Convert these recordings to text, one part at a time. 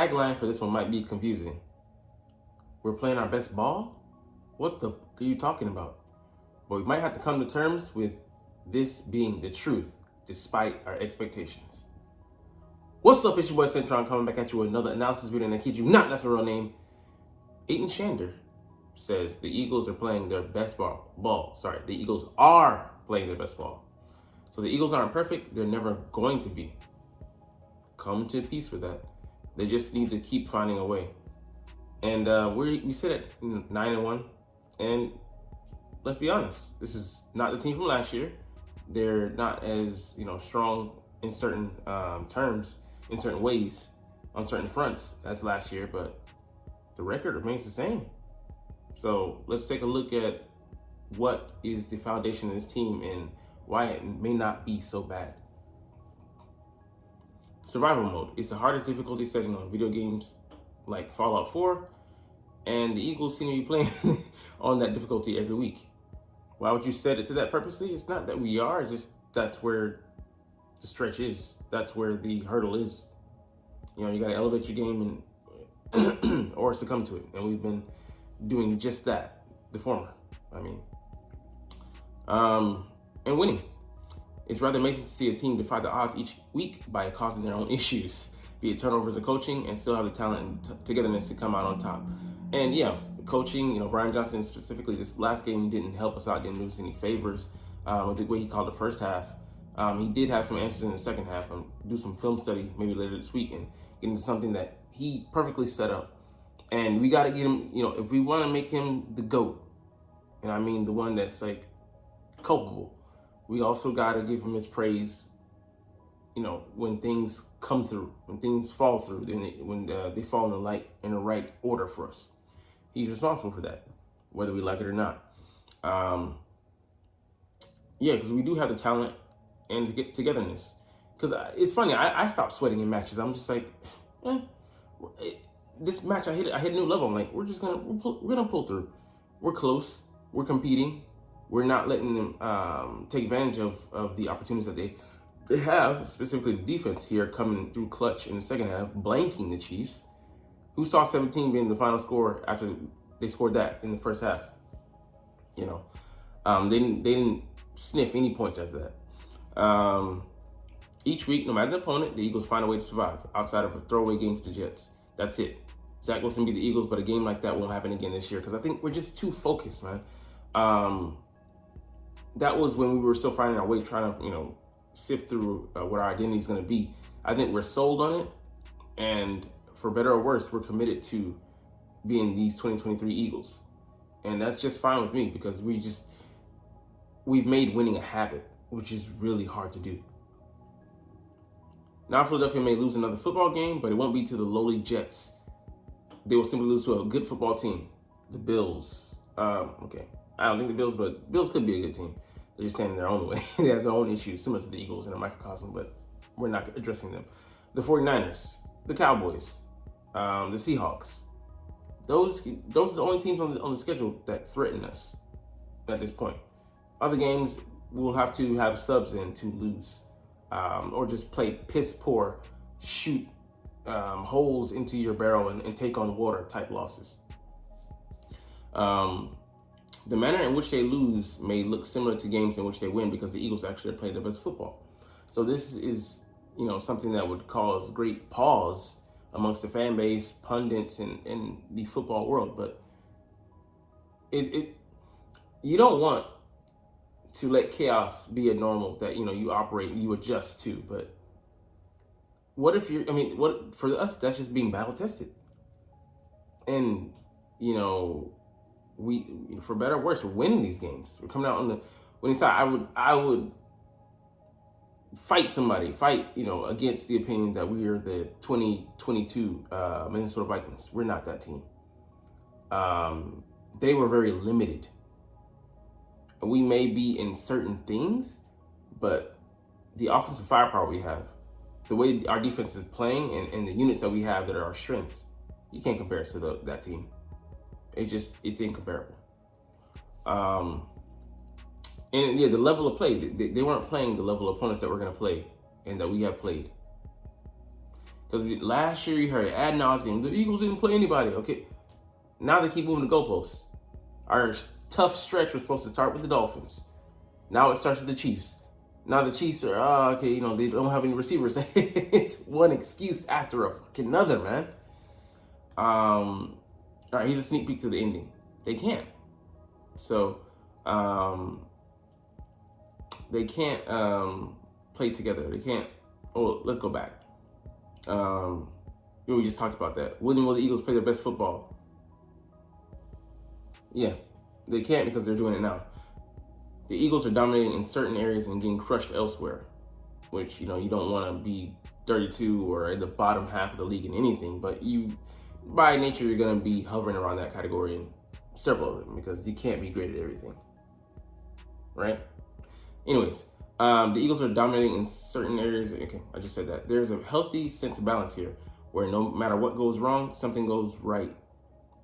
Tagline for this one might be confusing. We're playing our best ball? What the are you talking about? But we might have to come to terms with this being the truth, despite our expectations. What's up, it's your boy Centron coming back at you with another analysis video, and I kid you not, that's my real name. Aiton Shander says the Eagles are playing their best ball. Sorry, the Eagles are playing their best ball. So the Eagles aren't perfect, they're never going to be. Come to peace with that. They just need to keep finding a way. And we sit at 9-1, and let's be honest, this is not the team from last year. They're not as strong in certain terms, in certain ways, on certain fronts as last year, but the record remains the same. So let's take a look at what is the foundation of this team and why it may not be so bad. Survival mode is the hardest difficulty setting on video games like Fallout 4, and the Eagles seem to be playing on that difficulty every week. Why would you set it to that purposely? It's not that we are, it's just that's where the stretch is. That's where the hurdle is. You gotta elevate your game and or succumb to it. And we've been doing just that, the former. And winning. It's rather amazing to see a team defy the odds each week by causing their own issues, be it turnovers or coaching, and still have the talent and togetherness to come out on top. And yeah, coaching, Brian Johnson specifically, this last game didn't help us out, didn't do us any favors with the way he called the first half. He did have some answers in the second half, and do some film study maybe later this week and get into something that he perfectly set up. And we got to get him, if we want to make him the GOAT, and I mean the one that's like culpable, we also got to give him his praise, when things come through, when things fall through, when they fall in the right order for us. He's responsible for that, whether we like it or not. Yeah, because we do have the talent and to get togetherness. Because it's funny, I stopped sweating in matches. I'm just like, this match I hit a new level. I'm like, we're gonna pull through. We're close. We're competing. We're not letting them take advantage of the opportunities that they have, specifically the defense here coming through clutch in the second half, blanking the Chiefs, who saw 17 being the final score after they scored that in the first half. They didn't sniff any points after that. Each week, no matter the opponent, the Eagles find a way to survive outside of a throwaway game to the Jets. That's it. Zach Wilson beat the Eagles, but a game like that won't happen again this year because I think we're just too focused, man. That was when we were still finding our way, trying to, sift through what our identity is going to be. I think we're sold on it, and for better or worse, we're committed to being these 2023 Eagles, and that's just fine with me because we've made winning a habit, which is really hard to do. Now Philadelphia may lose another football game, but it won't be to the lowly Jets. They will simply lose to a good football team, the Bills. Okay. I don't think the Bills, but Bills could be a good team. They're just standing their own way. They have their own issues, similar to the Eagles in a microcosm, but we're not addressing them. The 49ers, the Cowboys, the Seahawks. Those are the only teams on the schedule that threaten us at this point. Other games, we'll have to have subs in to lose, or just play piss poor, shoot holes into your barrel and take on water type losses. The manner in which they lose may look similar to games in which they win because the Eagles actually are playing their best football. So this is, something that would cause great pause amongst the fan base, pundits, and the football world. But you don't want to let chaos be a normal that, you operate, you adjust to. But what if what for us, that's just being battle tested. And, we, for better or worse, we're winning these games. We're coming out on the winning side. I would fight against the opinion that we are the 2022 Minnesota Vikings. We're not that team. They were very limited. We may be in certain things, but the offensive firepower we have, the way our defense is playing, and the units that we have that are our strengths, you can't compare us to that team. It's incomparable. And yeah, the level of play, they weren't playing the level of opponents that we're going to play and that we have played. Because last year you heard ad nauseum, the Eagles didn't play anybody. Okay, now they keep moving the goalposts. Our tough stretch was supposed to start with the Dolphins. Now it starts with the Chiefs. Now the Chiefs are, okay, they don't have any receivers. It's one excuse after a fucking another, man. All right, here's a sneak peek to the ending. They can't. So, they can't play together. They can't. Oh, let's go back. We just talked about that. When will the Eagles play their best football? Yeah, they can't because they're doing it now. The Eagles are dominating in certain areas and getting crushed elsewhere, which, you don't want to be 32 or in the bottom half of the league in anything, but by nature, you're going to be hovering around that category in several of them because you can't be great at everything, right? Anyways, the Eagles are dominating in certain areas. Okay, I just said that. There's a healthy sense of balance here where no matter what goes wrong, something goes right.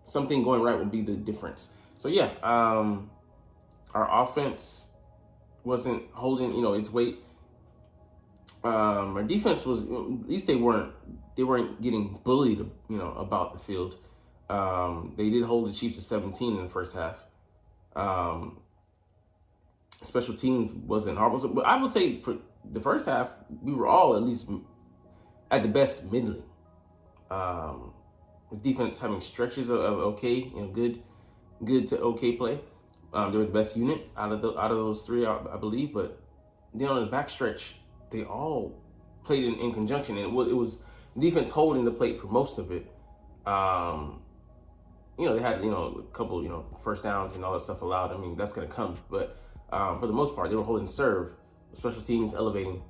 Something going right will be the difference. So, yeah, our offense wasn't holding, its weight. Our defense was, at least they weren't getting bullied, about the field. They did hold the Chiefs to 17 in the first half. Special teams wasn't horrible, but I would say for the first half, we were all at least at the best middling. With defense having stretches of okay, good to okay play. They were the best unit out of those three, I believe. But then on the backstretch, they all played in conjunction, and it was defense holding the plate for most of it. They had a couple first downs and all that stuff allowed. I mean, that's gonna come, but for the most part, they were holding serve. Special teams elevating,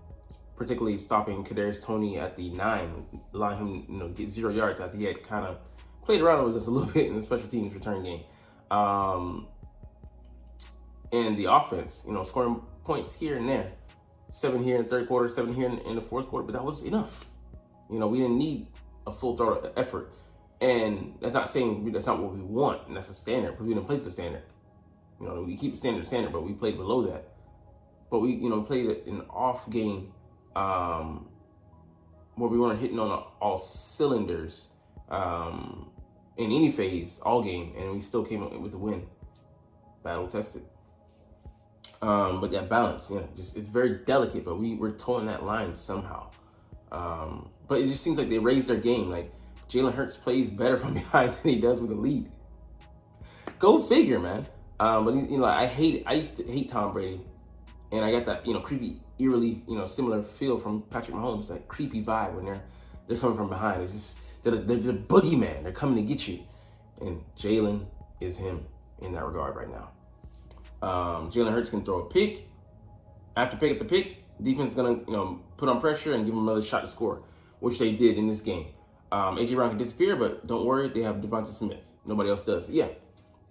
particularly stopping Kadarius Toney at the 9, allowing him get 0 yards after he had kind of played around with us a little bit in the special teams return game. And the offense, scoring points here and there. 7 here in the third quarter, 7 here in the fourth quarter, but that was enough. We didn't need a full throw effort. And that's not saying that's not what we want, and that's a standard, because we didn't play to the standard. We keep the standard, but we played below that. But we, played an off game where we weren't hitting on all cylinders in any phase all game, and we still came up with the win. Battle tested. But that balance, it's very delicate, but we're towing that line somehow. But it just seems like they raised their game. Like, Jalen Hurts plays better from behind than he does with a lead. Go figure, man. But I used to hate Tom Brady, and I got that creepy, eerily similar feel from Patrick Mahomes, that creepy vibe when they're coming from behind. It's just they're the boogeyman. They're coming to get you, and Jalen is him in that regard right now. Jalen Hurts can throw a pick after pick after pick. Defense is gonna put on pressure and give him another shot to score, which they did in this game. AJ Brown can disappear, but don't worry, they have Devonta Smith. Nobody else does. Yeah,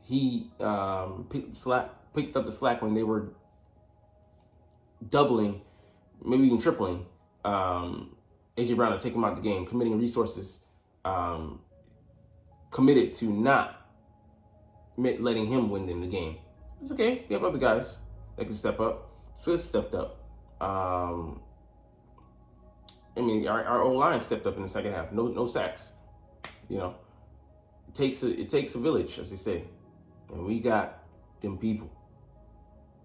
he picked up the slack when they were doubling, maybe even tripling AJ Brown to take him out of the game, committing resources, committed to not letting him win them the game. It's okay. We have other guys that can step up. Swift stepped up. Our O-line stepped up in the second half. No sacks. It takes a village, as they say, and we got them people.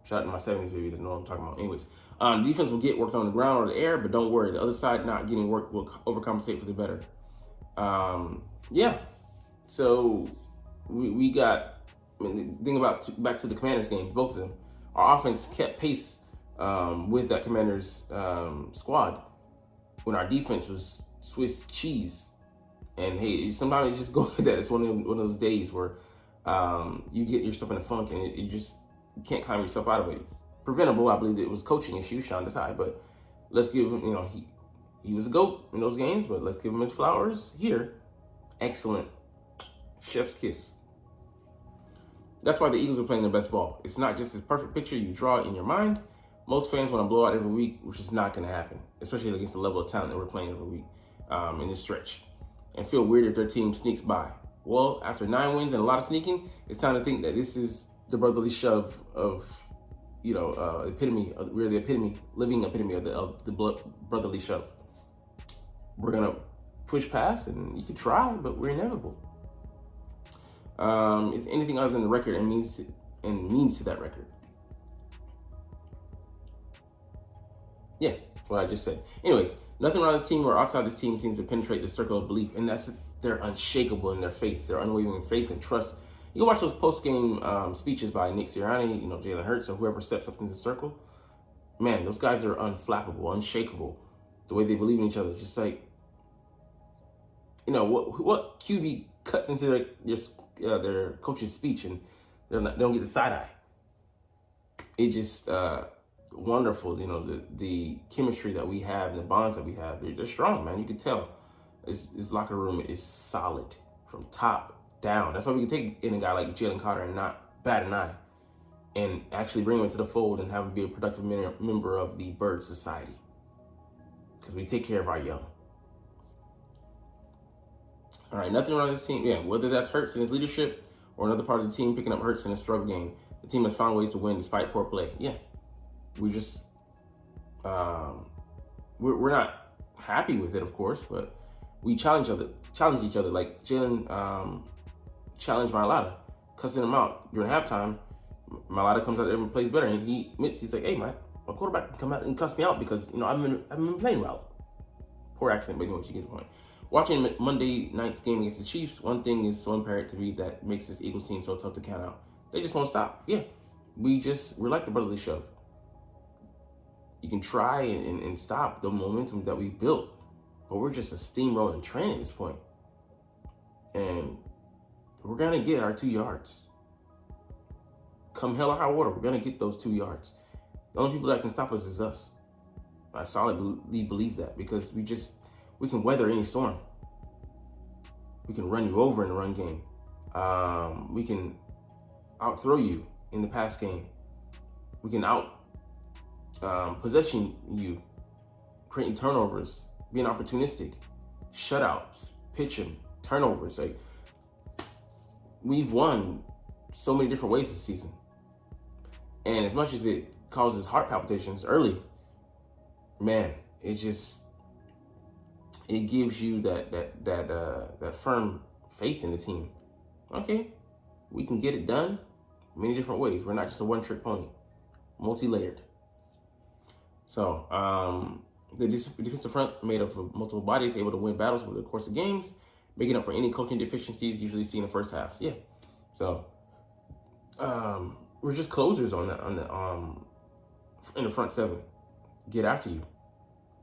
Shout out to my 70s baby that know what I'm talking about. Anyways, defense will get worked on the ground or the air, but don't worry, the other side not getting work will overcompensate for the better. So we got. Think about back to the Commanders games, both of them. Our offense kept pace with that Commanders squad when our defense was Swiss cheese. And hey, sometimes it just goes like that. It's one of those days where you get yourself in a funk and you can't climb yourself out of it. Preventable, I believe it was coaching issue, Sean Desai, but let's give him, he was a GOAT in those games, but let's give him his flowers here. Excellent. Chef's kiss. That's why the Eagles are playing their best ball. It's not just this perfect picture you draw in your mind. Most fans want to blow out every week, which is not going to happen, especially against the level of talent that we're playing every week in this stretch, and feel weird if their team sneaks by. Well, after 9 wins and a lot of sneaking, it's time to think that this is the brotherly shove of, epitome. We're the living epitome of the brotherly shove. We're going to push past, and you can try, but we're inevitable. Is anything other than the record and means to that record? Yeah, what I just said. Anyways, nothing around this team or outside this team seems to penetrate the circle of belief, and they're unshakable in their faith, their unwavering faith and trust. You can watch those post-game speeches by Nick Sirianni, Jalen Hurts, or whoever steps up in the circle. Man, those guys are unflappable, unshakable. The way they believe in each other, just like, what QB cuts into their coach's speech and they don't get the side eye. It just wonderful, the chemistry that we have and the bonds that we have. They're strong, man. You can tell. This locker room is solid from top down. That's why we can take in a guy like Jalen Carter and not bat an eye, and actually bring him into the fold and have him be a productive member of the Bird Society, because we take care of our young. All right, nothing wrong with this team. Yeah, whether that's Hurts in his leadership or another part of the team picking up Hurts in a struggle game, the team has found ways to win despite poor play. Yeah, we just we're not happy with it, of course, but we challenge each other. Like Jalen challenged Mailata, cussing him out during halftime. Mailata comes out there and plays better, and he admits, he's like, "Hey, my quarterback can come out and cuss me out because I haven't been playing well." Poor accent, but anyway, you get the point. Watching Monday night's game against the Chiefs, one thing is so apparent to me that makes this Eagles team so tough to count out. They just won't stop. Yeah, we're like the brotherly shove. You can try and stop the momentum that we built, but we're just a steamrolling train at this point. And we're going to get our 2 yards. Come hell or high water, we're going to get those 2 yards. The only people that can stop us is us. I solidly believe that, because we can weather any storm. We can run you over in the run game. We can out-throw you in the pass game. We can possession you, creating turnovers, being opportunistic, shutouts, pitching, turnovers. Like, we've won so many different ways this season. And as much as it causes heart palpitations early, man, it gives you that firm faith in the team. Okay, we can get it done many different ways. We're not just a one-trick pony, multi-layered. So the defensive front, made up of multiple bodies, able to win battles over the course of games, making up for any coaching deficiencies usually seen in the first halves. Yeah, so we're just closers on in the front seven. Get after you.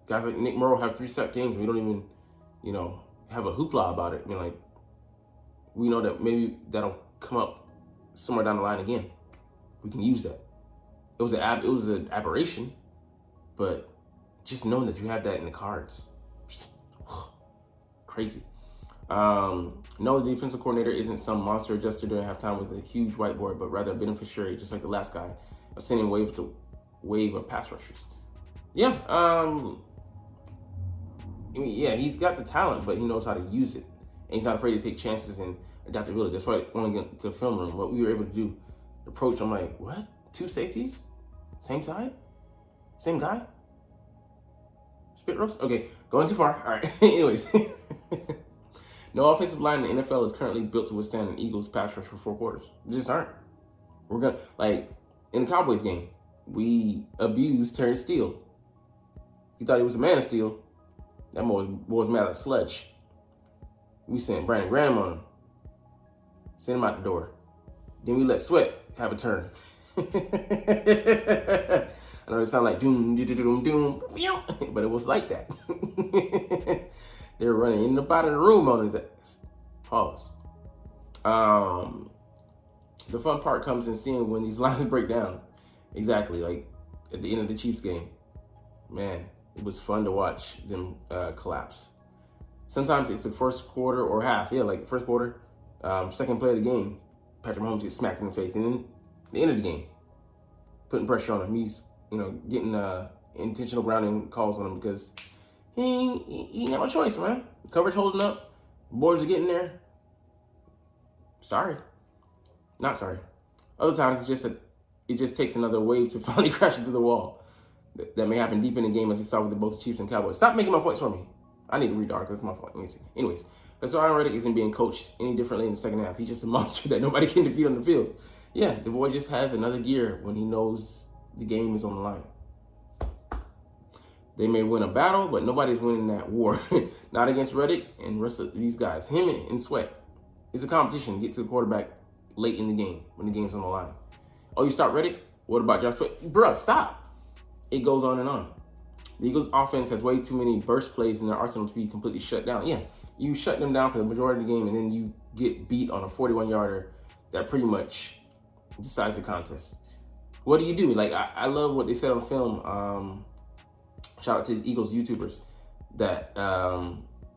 Guys like Nick Morrow have 3 sack games. We don't even, have a hoopla about it. We know that maybe that'll come up somewhere down the line again. We can use that. It was an aberration, but just knowing that you have that in the cards, crazy. No, the defensive coordinator isn't some monster adjuster during halftime with a huge whiteboard, but rather a beneficiary, just like the last guy, of sending wave of pass rushers. Yeah, he's got the talent, but he knows how to use it. And he's not afraid to take chances and adaptability. That's why when I get to the film room, what we were able to do, approach, I'm like, what? 2 safeties? Same side? Same guy? Spit roast? Okay, going too far. All right, anyways. No offensive line in the NFL is currently built to withstand an Eagles pass rush for 4 quarters. They just aren't. We're going to, like, in the Cowboys game, we abused Terrence Steele. He thought he was a man of steel. That boy was mad at a sludge. We sent Brandon Graham on him. Sent him out the door. Then we let Sweat have a turn. I know it sounds like doom, doom, doom, but it was like that. They were running in and out of the room on his ass. Pause. The fun part comes in seeing when these lines break down. Exactly, like at the end of the Chiefs game. Man, it was fun to watch them collapse. Sometimes it's the first quarter or half. Yeah, like first quarter, second play of the game, Patrick Mahomes gets smacked in the face. And then the end of the game, putting pressure on him. He's, getting intentional grounding calls on him because he ain't got no choice, man. Coverage holding up. Boards are getting there. Sorry. Not sorry. Other times it just takes another wave to finally crash into the wall. That may happen deep in the game, as we saw with both the Chiefs and Cowboys. Stop making my points for me. I need to read the article. It's my fault. Let me see. Anyways, Desai Reddick isn't being coached any differently in the second half. He's just a monster that nobody can defeat on the field. Yeah, the boy just has another gear when he knows the game is on the line. They may win a battle, but nobody's winning that war. Not against Reddick and the rest of these guys. Him and Sweat. It's a competition to get to the quarterback late in the game when the game's on the line. Oh, you start Reddick? What about Josh Sweat? Bruh, stop. It goes on and on. The Eagles' offense has way too many burst plays in their arsenal to be completely shut down. Yeah, you shut them down for the majority of the game, and then you get beat on a 41-yarder that pretty much decides the contest. What do? Like, I love what they said on film. Shout out to the Eagles YouTubers that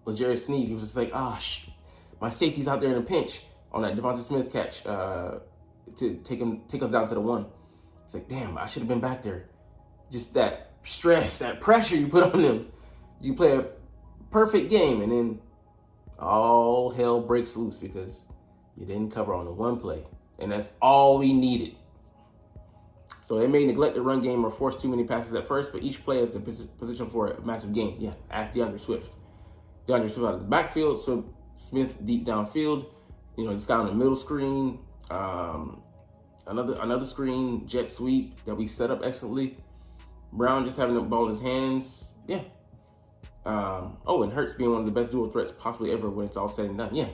Legere Sneed, he was just like, my safety's out there in a pinch on that Devonta Smith catch to take us down to the 1. It's like, damn, I should have been back there. Just that stress, that pressure you put on them. You play a perfect game, and then all hell breaks loose because you didn't cover on the one play. And that's all we needed. So they may neglect the run game or force too many passes at first, but each play has the position for a massive gain. Yeah, ask DeAndre Swift. DeAndre Swift out of the backfield, Smith deep downfield. This guy on the middle screen. Another screen, jet sweep that we set up excellently. Brown just having the ball in his hands. Yeah. And Hurts being one of the best dual threats possibly ever when it's all said and done. Yeah.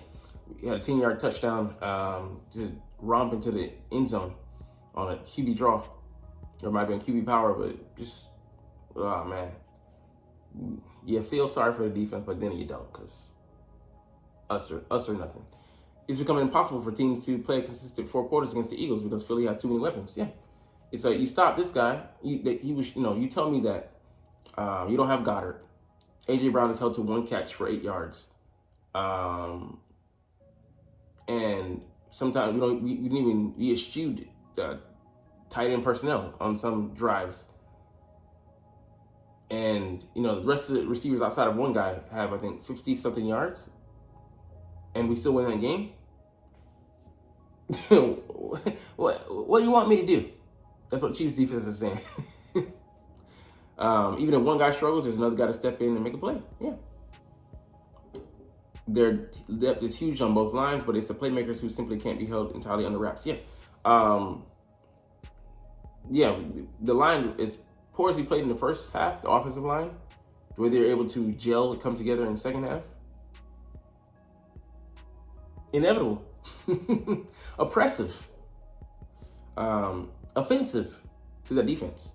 He had a 10-yard touchdown to romp into the end zone on a QB draw. Or it might have been QB power, but just, man. You feel sorry for the defense, but then you don't, because us or nothing. It's becoming impossible for teams to play a consistent 4 quarters against the Eagles because Philly has too many weapons. Yeah. It's like, you stop this guy. You tell me that you don't have Goddard. A.J. Brown is held to 1 catch for 8 yards. And sometimes we didn't even eschewed tight end personnel on some drives. And, the rest of the receivers outside of one guy have, I think, 50-something yards. And we still win that game? What do you want me to do? That's what Chiefs defense is saying. Even if one guy struggles, there's another guy to step in and make a play. Yeah. Their depth is huge on both lines, but it's the playmakers who simply can't be held entirely under wraps. Yeah. The line is poor as we played in the first half, the offensive line, the way they were able to gel and come together in the second half. Inevitable. Oppressive. Offensive to that defense.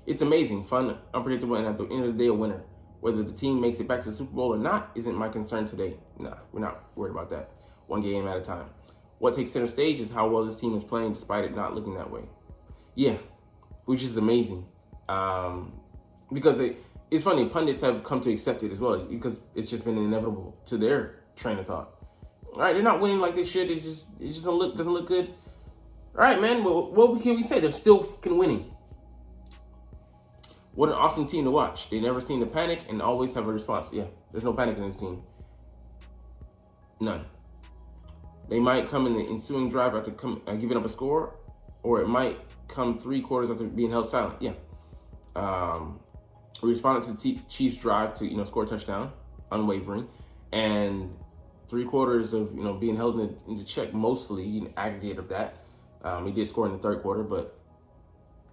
It's amazing, fun, unpredictable, and at the end of the day, a winner. Whether the team makes it back to the Super Bowl or not isn't my concern today. Nah, we're not worried about that. One game at a time. What takes center stage is how well this team is playing despite it not looking that way. Yeah, which is amazing. Because it's funny, pundits have come to accept it as well because it's just been inevitable to their train of thought. All right, they're not winning like they should. It just doesn't look good. All right, man. Well, what can we say? They're still fucking winning. What an awesome team to watch. They never seem to panic and always have a response. Yeah, there's no panic in this team. None. They might come in the ensuing drive after giving up a score, or it might come 3 quarters after being held silent. Yeah. We responded to the Chiefs' drive to score a touchdown, unwavering, and 3 quarters of being held into check, mostly an aggregate of that. We did score in the 3rd quarter, but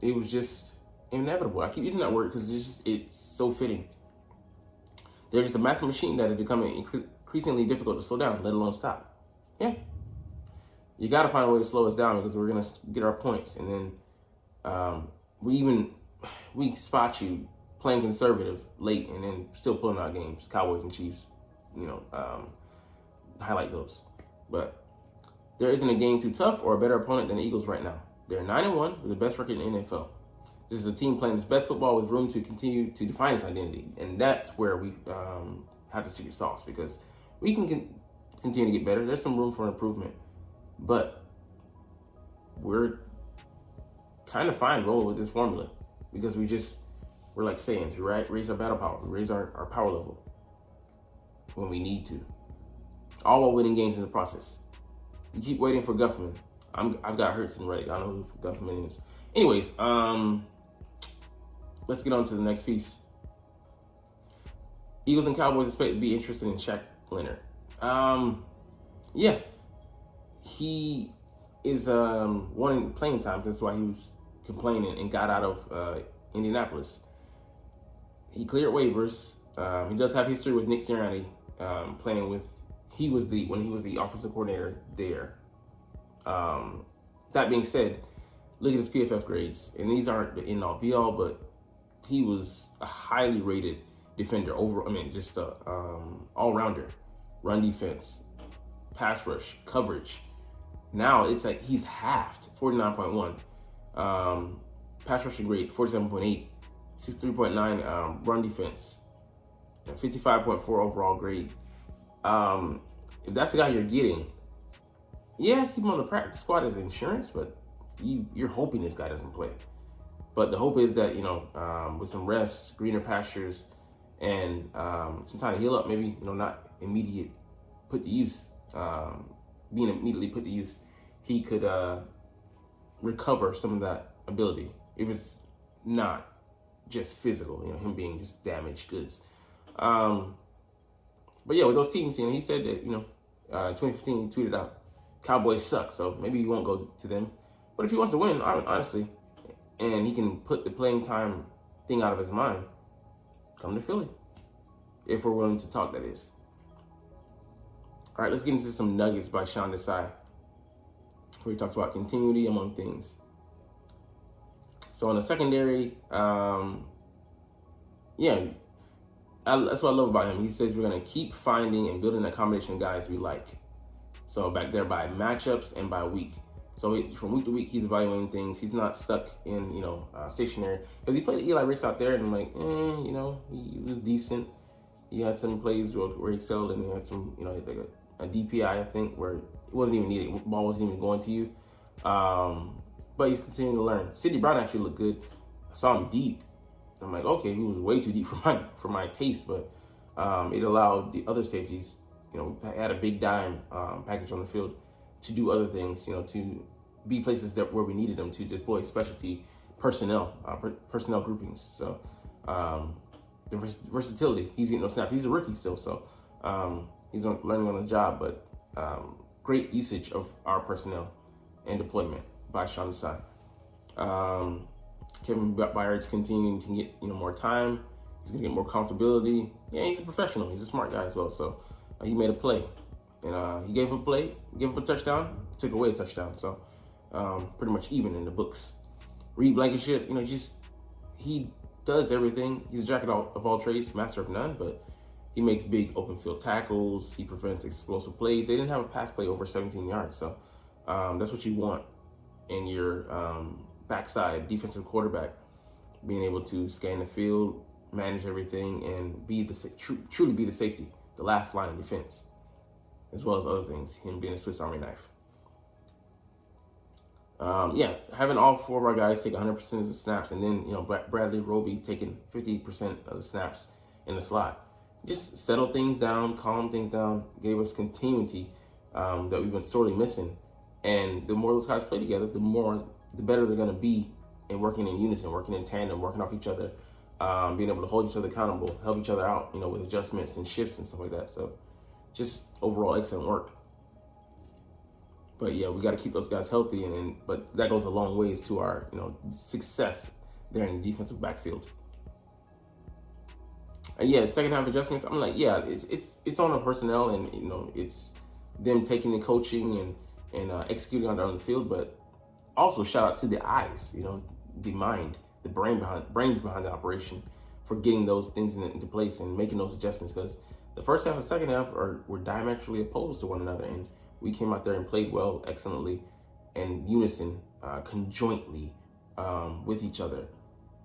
it was just inevitable. I keep using that word because it's so fitting. They're just a massive machine that is becoming increasingly difficult to slow down, let alone stop. Yeah. You got to find a way to slow us down because we're going to get our points. And then we spot you playing conservative late and then still pulling out games. Cowboys and Chiefs, highlight those. But there isn't a game too tough or a better opponent than the Eagles right now. They're 9-1 with the best record in the NFL. This is a team playing its best football with room to continue to define its identity. And that's where we have the secret sauce because we can continue to get better. There's some room for improvement. But we're kind of fine rolling with this formula because we're like Saiyans. We raise our battle power. We raise our power level when we need to. All while winning games in the process. You keep waiting for Guffman. I've got Hurts and Reddick. I don't know who Guffman is. Anyways, let's get on to the next piece. Eagles and Cowboys expect to be interested in Shaq Leonard. Yeah, he is wanting playing time. That's why he was complaining and got out of Indianapolis. He cleared waivers. He does have history with Nick Sirianni playing with. When he was the offensive coordinator there. That being said, look at his PFF grades, and these aren't the end all be all, but he was a highly rated defender just a all rounder, run defense, pass rush, coverage. Now it's like he's halved, 49.1. Pass rushing grade, 47.8. 63.9 run defense, 55.4 overall grade. If that's the guy you're getting, yeah, keep him on the practice squad as insurance, but you're hoping this guy doesn't play. But the hope is that, with some rest, greener pastures, and some time to heal up, maybe, not immediate put to use, being immediately put to use, he could recover some of that ability if it's not just physical, him being just damaged goods. But yeah, with those teams, he said that, 2015, he tweeted out, Cowboys suck, so maybe he won't go to them. But if he wants to win, honestly, and he can put the playing time thing out of his mind, come to Philly. If we're willing to talk, that is. All right, let's get into some nuggets by Sean Desai, where he talks about continuity among things. So on the secondary, that's what I love about him. He says we're going to keep finding and building a combination of guys we like. So back there by matchups and by week. So from week to week, he's evaluating things. He's not stuck in, stationary. Because he played Eli Ricks out there, and I'm like, he was decent. He had some plays where he excelled, and he had some, like a DPI, I think, where it wasn't even needed. The ball wasn't even going to you. But he's continuing to learn. Sidney Brown actually looked good. I saw him deep. I'm like, okay, he was way too deep for my taste, but it allowed the other safeties, had a big dime package on the field to do other things, to be places where we needed them to deploy specialty personnel groupings. So the versatility, he's getting no snaps. He's a rookie still, so he's learning on the job, but great usage of our personnel and deployment by Sean Desai. Kevin Byard's continuing to get more time. He's gonna get more comfortability. Yeah, he's a professional. He's a smart guy as well. So he made a play, and he gave up a touchdown, took away a touchdown. So pretty much even in the books. Reed Blankenship, he does everything. He's a jack of all trades, master of none. But he makes big open field tackles. He prevents explosive plays. They didn't have a pass play over 17 yards, so that's what you want in your backside defensive quarterback, being able to scan the field, manage everything, and truly be the safety, the last line of defense, as well as other things, him being a Swiss Army knife. Having all four of our guys take 100% of the snaps, and then, Bradley Roby taking 50% of the snaps in the slot. Just settle things down, calm things down, gave us continuity that we've been sorely missing. And the more those guys play together, the better they're going to be in working in unison, working in tandem, working off each other, being able to hold each other accountable, help each other out, with adjustments and shifts and stuff like that. So just overall excellent work. But yeah, we got to keep those guys healthy, but that goes a long ways to our, success there in the defensive backfield. And second half adjustments, I'm like, it's on the personnel, and it's them taking the coaching and executing on the field, but also shout out to the eyes, the mind, the brains behind the operation for getting those things into place and making those adjustments, because the first half and second half were diametrically opposed to one another, and we came out there and played well, excellently, in unison, conjointly with each other,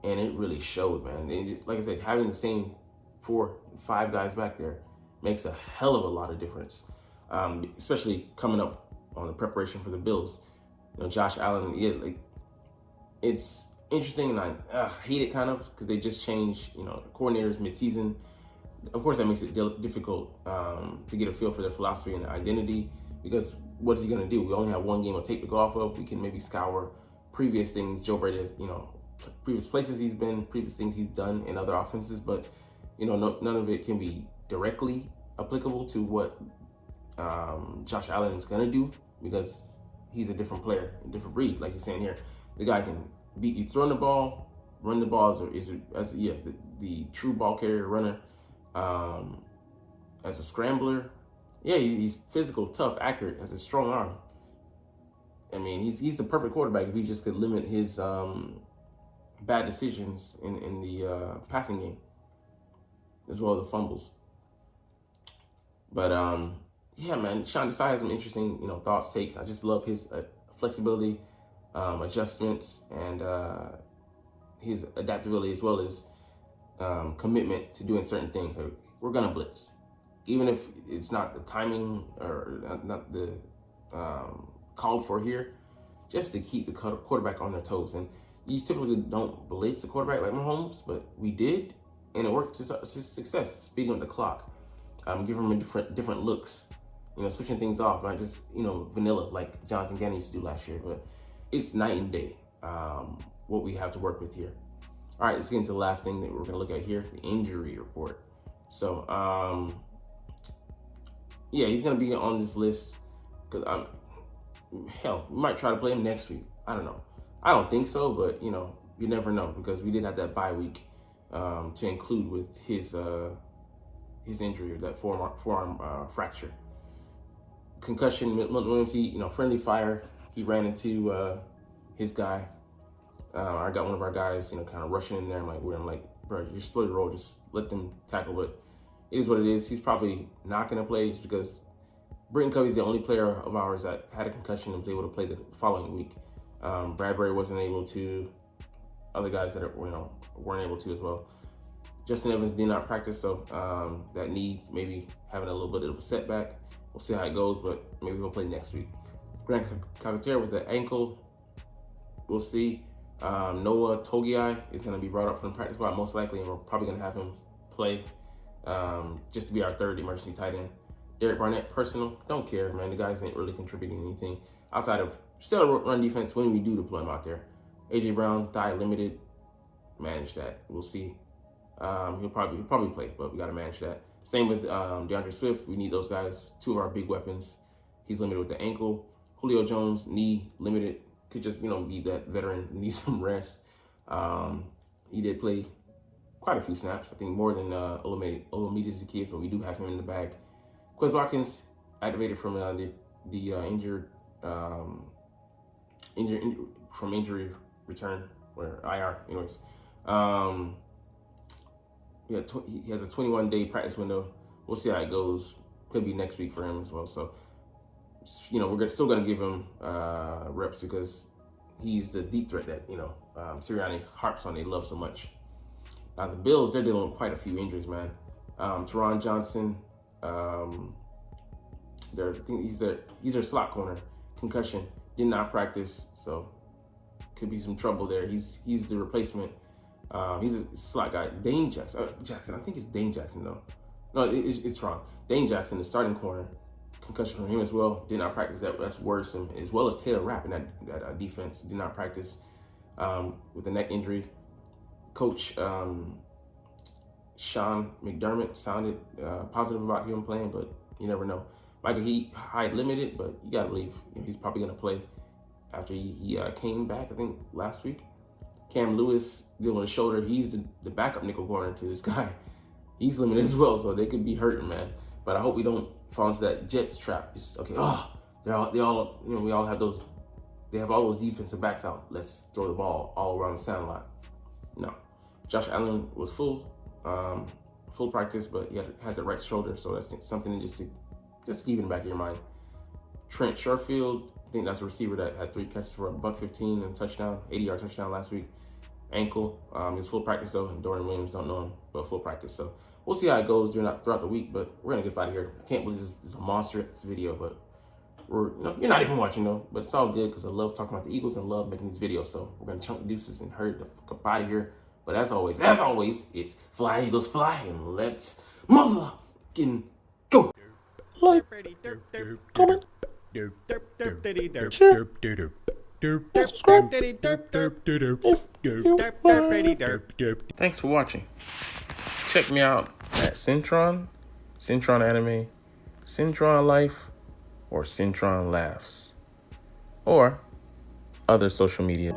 and it really showed, man. Like I said, having the same 4-5 guys back there makes a hell of a lot of difference, especially coming up on the preparation for the Bills. Josh Allen, it's interesting, and I hate it kind of because they just changed, coordinators mid-season. Of course, that makes it difficult to get a feel for their philosophy and their identity, because what is he going to do? We only have one game of tape to go off of. We can maybe scour previous things Joe Brady has, previous places he's been, previous things he's done in other offenses, but You know, none of it can be directly applicable to what Josh Allen is gonna do, because he's a different player, a different breed. Like he's saying here, the guy can beat you throwing the ball, run the ball the true ball carrier runner, as a scrambler. Yeah, he's physical, tough, accurate, has a strong arm. I mean, he's the perfect quarterback if he just could limit his bad decisions in the passing game, as well as the fumbles. But yeah, man, Sean Desai has some interesting, thoughts, takes. I just love his flexibility, adjustments, and his adaptability, as well as commitment to doing certain things. So we're gonna blitz, even if it's not the timing or not the called for here, just to keep the quarterback on their toes. And you typically don't blitz a quarterback like Mahomes, but we did, and it worked to success. Speaking of the clock, give him different looks, switching things off, not just vanilla like Jonathan Gannon used to do last year. But it's night and day what we have to work with here. All right, let's get into the last thing that we're gonna look at here, the injury report. So yeah, he's gonna be on this list because hell, we might try to play him next week. I don't know. I don't think so, but you never know, because we did have that bye week to include with his injury, or that forearm fracture. Concussion, Milton Williams, friendly fire. He ran into his guy. I got one of our guys, kind of rushing in there. I'm like, bro, just slow your roll, just let them tackle. But it is what it is. He's probably not gonna play just because Britton Covey's the only player of ours that had a concussion and was able to play the following week. Bradbury wasn't able to. Other guys that weren't able to as well. Justin Evans did not practice, so that knee maybe having a little bit of a setback. We'll see how it goes, but maybe he'll play next week. Grant Calcaterra with the ankle, we'll see. Noah Togiai is going to be brought up from the practice squad most likely, and we're probably going to have him play just to be our third emergency tight end. Derek Barnett, personal, don't care, man. The guys ain't really contributing anything outside of still run defense when we do deploy him out there. AJ Brown, thigh limited, manage that. We'll see. He'll probably play, but we got to manage that. Same with DeAndre Swift. We need those guys, two of our big weapons. He's limited with the ankle. Julio Jones, knee limited. Could just be that veteran, needs some rest. He did play quite a few snaps. I think more than Olamide's the kid, so we do have him in the bag. Quez Watkins activated from the injury return, or IR, anyways. He has a 21-day practice window. We'll see how it goes. Could be next week for him as well. So, we're still going to give him reps, because he's the deep threat that, Sirianni harps on, they love so much. Now, the Bills, they're dealing with quite a few injuries, man. Teron Johnson, he's their slot corner. Concussion, did not practice, so could be some trouble there. He's the replacement. He's a slot guy. Dane Jackson. I think it's Dane Jackson, though. No, it's wrong. Dane Jackson, the starting corner. Concussion from him as well. Did not practice. That's worrisome. As well as Taylor Rapp in that defense. Did not practice with a neck injury. Coach Sean McDermott sounded positive about him playing, but you never know. Michael Hyde limited, but you got to believe he's probably going to play after he came back, I think, last week. Cam Lewis dealing with a shoulder. He's the backup nickel corner to this guy. He's limited as well, so they could be hurting, man. But I hope we don't fall into that Jets trap. It's okay. We all have those. They have all those defensive backs out. Let's throw the ball all around the sound lot. No, Josh Allen was full practice, but he has a right shoulder, so that's something just to keep in the back of your mind. Trent Sherfield, I think that's a receiver that had 3 catches for $115 and a touchdown, 80-yard touchdown last week. Ankle, he's full practice though, and Dorian Williams don't know him, but full practice. So we'll see how it goes throughout the week, but we're gonna get out of here. I can't believe this is a monstrous video, but you're not even watching though, but it's all good because I love talking about the Eagles and love making these videos. So we're gonna chunk the deuces and hurry the fuck up out of here. But as always, it's fly Eagles fly, and let's motherfucking go. Like, comment, share, and subscribe if you like. Thanks for watching. check me out at Centron Anime, Centron Life, or Centron Laughs, or other social media.